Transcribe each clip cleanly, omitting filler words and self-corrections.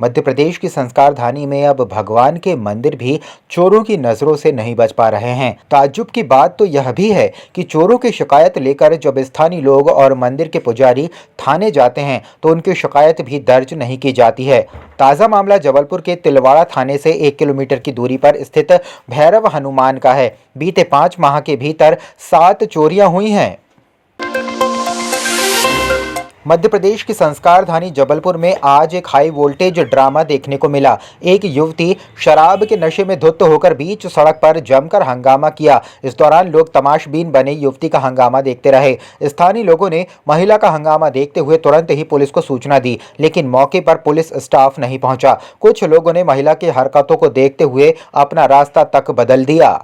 मध्य प्रदेश की संस्कार धानी में अब भगवान के मंदिर भी चोरों की नजरों से नहीं बच पा रहे हैं। ताज्जुब की बात तो यह भी है कि चोरों की शिकायत लेकर जब स्थानीय लोग और मंदिर के पुजारी थाने जाते हैं तो उनकी शिकायत भी दर्ज नहीं की जाती है। ताज़ा मामला जबलपुर के तिलवाड़ा थाने से 1 किलोमीटर की दूरी पर स्थित भैरव हनुमान का है। बीते 5 माह के भीतर 7 चोरियां हुई हैं। मध्य प्रदेश की संस्कार धानी जबलपुर में आज एक हाई वोल्टेज ड्रामा देखने को मिला। एक युवती शराब के नशे में धुत होकर बीच सड़क पर जमकर हंगामा किया। इस दौरान लोग तमाशबीन बने युवती का हंगामा देखते रहे। स्थानीय लोगों ने महिला का हंगामा देखते हुए तुरंत ही पुलिस को सूचना दी, लेकिन मौके पर पुलिस स्टाफ नहीं पहुंचा। कुछ लोगों ने महिला की हरकतों को देखते हुए अपना रास्ता तक बदल दिया।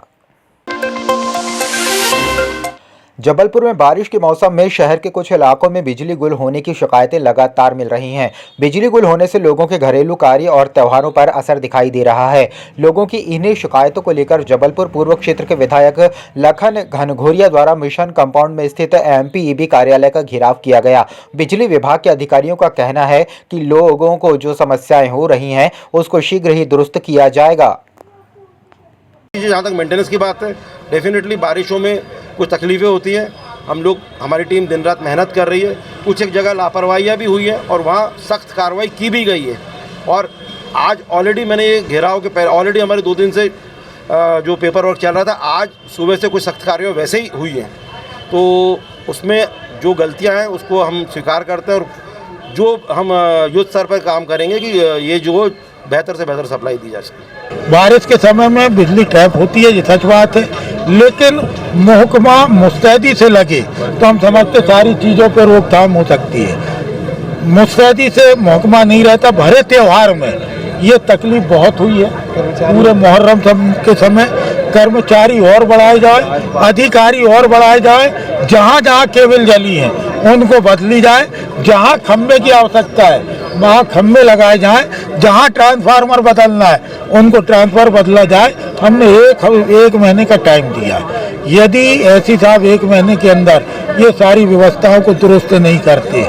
जबलपुर में बारिश के मौसम में शहर के कुछ इलाकों में बिजली गुल होने की शिकायतें लगातार मिल रही हैं। बिजली गुल होने से लोगों के घरेलू कार्य और त्योहारों पर असर दिखाई दे रहा है। लोगों की इन्हीं शिकायतों को लेकर जबलपुर पूर्व क्षेत्र के विधायक लखन घनघोरिया द्वारा मिशन कंपाउंड में स्थित MPEB कार्यालय का घेराव किया गया। बिजली विभाग के अधिकारियों का कहना है कि लोगों को जो समस्याएं हो रही हैं उसको शीघ्र ही दुरुस्त किया जाएगा। जहाँ तक मेंटेनेंस की बात है, डेफिनेटली बारिशों में कुछ तकलीफ़ें होती हैं। हम लोग, हमारी टीम दिन रात मेहनत कर रही है। कुछ एक जगह लापरवाहियाँ भी हुई है और वहाँ सख्त कार्रवाई की भी गई है। और आज ऑलरेडी मैंने ये घेराव के ऑलरेडी हमारे 2 दिन से जो पेपर वर्क चल रहा था, आज सुबह से कुछ सख्त कार्रवाई वैसे ही हुई है। तो उसमें जो गलतियाँ हैं उसको हम स्वीकार करते हैं और जो हम युद्ध स्तर पर काम करेंगे कि ये जो बेहतर से बेहतर सप्लाई दी जा सके। बारिश के समय में बिजली ट्रैप होती है, ये सच बात है, लेकिन महकमा मुस्तैदी से लगे तो हम समझते सारी चीज़ों पर रोकथाम हो सकती है। मुस्तैदी से महकमा नहीं रहता। भरे त्यौहार में ये तकलीफ बहुत हुई है। पूरे मुहर्रम के समय कर्मचारी और बढ़ाए जाए, अधिकारी और बढ़ाए जाए, जहाँ जहाँ केबल जली हैं उनको बदली जाए, जहाँ खंभे की आवश्यकता है वहाँ खंभे लगाए जाएं, जहाँ ट्रांसफार्मर बदलना है उनको ट्रांसफर बदला जाए। हमने एक महीने का टाइम दिया। यदि ऐसी साहब 1 महीने के अंदर ये सारी व्यवस्थाओं को दुरुस्त नहीं करते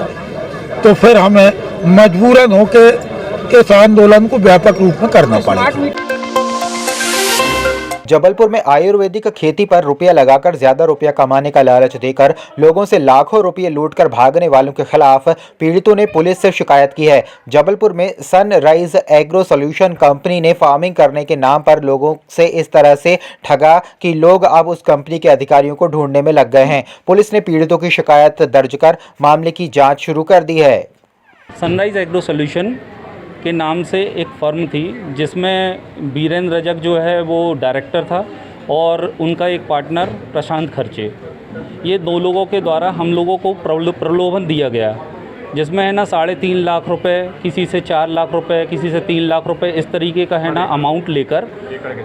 तो फिर हमें मजबूरन होकर इस आंदोलन को व्यापक रूप में करना पड़ेगा। जबलपुर में आयुर्वेदिक खेती पर रुपया लगाकर ज्यादा रुपया कमाने का लालच देकर लोगों से लाखों रुपये लूटकर भागने वालों के खिलाफ पीड़ितों ने पुलिस से शिकायत की है। जबलपुर में सनराइज एग्रो सॉल्यूशन कंपनी ने फार्मिंग करने के नाम पर लोगों से इस तरह से ठगा कि लोग अब उस कंपनी के अधिकारियों को ढूंढने में लग गए हैं। पुलिस ने पीड़ितों की शिकायत दर्ज कर मामले की जाँच शुरू कर दी है। सनराइज एग्रो सॉल्यूशन के नाम से एक फर्म थी जिसमें वीरेंद्र रजक जो है वो डायरेक्टर था और उनका एक पार्टनर प्रशांत खर्चे। ये 2 लोगों के द्वारा हम लोगों को प्रलोभन दिया गया, जिसमें है ना 3.5 लाख रुपए, किसी से 4 लाख रुपए, किसी से 3 लाख रुपए, इस तरीके का है ना अमाउंट लेकर,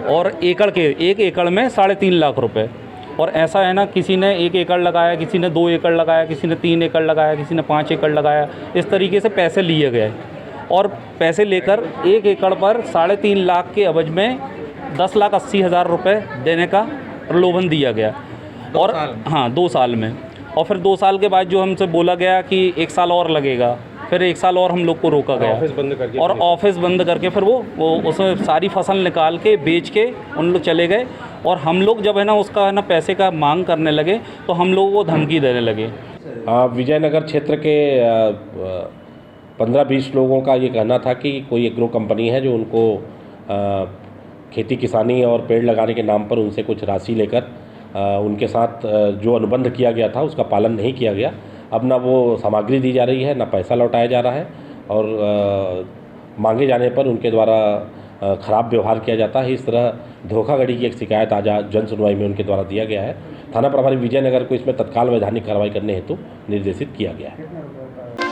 और एक एकड़ में 3.5 लाख रुपए। और ऐसा है ना, किसी ने 1 एकड़ लगाया, किसी ने 2 एकड़ लगाया, किसी ने 3 एकड़ लगाया, किसी ने 5 एकड़ लगाया। इस तरीके से पैसे लिए गए और पैसे लेकर 1 एकड़ पर 3.5 लाख के एवज में 10,80,000 रुपये देने का प्रलोभन दिया गया। और हाँ, 2 साल में। और फिर 2 साल के बाद जो हमसे बोला गया कि 1 साल और लगेगा, फिर 1 साल और हम लोग को रोका गया और ऑफिस बंद करके फिर वो उसमें सारी फसल निकाल के बेच के उन लोग चले गए। और हम लोग जब है ना उसका है ना पैसे का मांग करने लगे तो हम लोगों को धमकी देने लगे। विजयनगर क्षेत्र के 15-20 लोगों का ये कहना था कि कोई एग्रो कंपनी है जो उनको खेती किसानी और पेड़ लगाने के नाम पर उनसे कुछ राशि लेकर उनके साथ जो अनुबंध किया गया था उसका पालन नहीं किया गया। अब ना वो सामग्री दी जा रही है, ना पैसा लौटाया जा रहा है और मांगे जाने पर उनके द्वारा ख़राब व्यवहार किया जाता है। इस तरह धोखाधड़ी की एक शिकायत आज जन सुनवाई में उनके द्वारा दिया गया है। थाना प्रभारी विजयनगर को इसमें तत्काल वैधानिक कार्रवाई करने हेतु निर्देशित किया गया है।